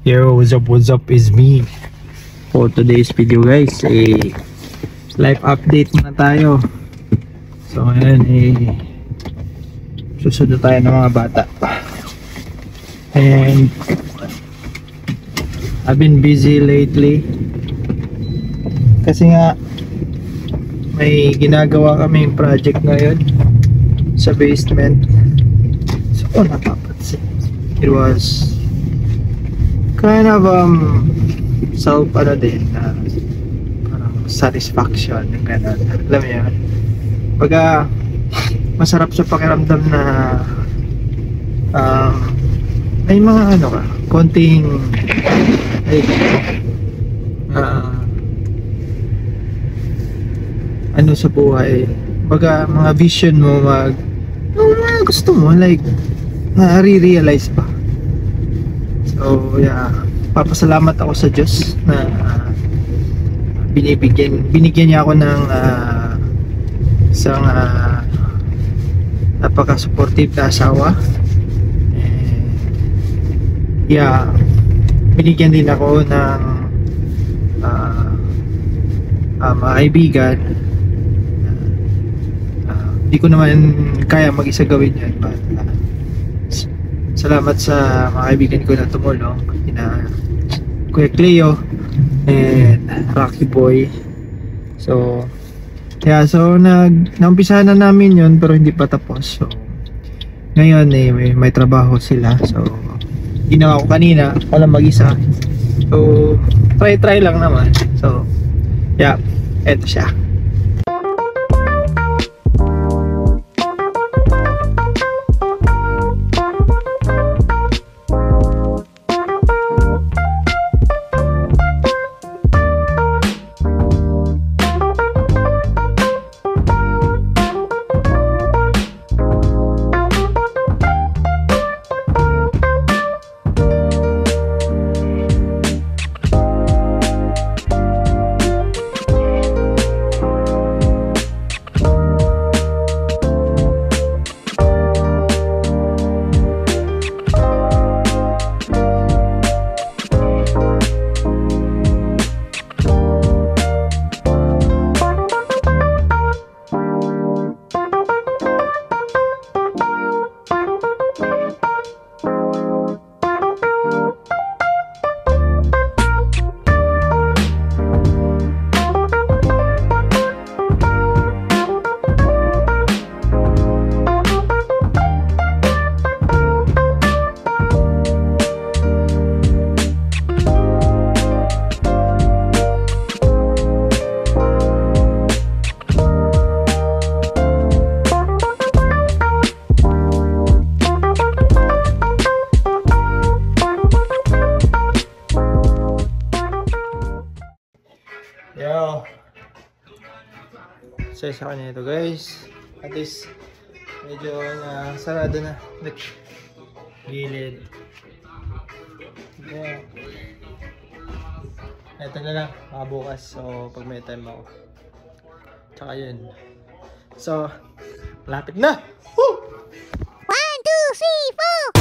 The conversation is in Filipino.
Yo, what's up is me. For today's video guys, live update muna tayo. So ngayon susunod tayo ng mga bata. And I've been busy lately kasi nga may ginagawa kaming project ngayon sa basement. So napapansin, it was kind of parang satisfaction yung gano'n. Alam mo yan, pagka masarap sa pakiramdam na may mga konting sa buhay, pagka mga vision mo mga gusto mo re-realize pa. So yeah, papasalamat ako sa Diyos na binigyan niya ako ng isang napaka-supportive na asawa. Yeah, binigyan din ako ng mga kaibigan. Hindi ko naman kaya mag-isa gawin yun, but salamat sa mga kaibigan ko na tumulong, Kuya Cleo and Rocky Boy. So yeah, so naumpisahan na namin yun pero hindi pa tapos. So ngayon may trabaho sila, so ginawa ko kanina, walang mag-isa. So try lang naman. So yeah, eto siya. Yo, sa kanya ito guys, at least medyo sarado na gilid. Yeah. Ito na lang bukas, so pag may time ako, tsaka yun. So malapit na. Woo! 1, 2, 3, 4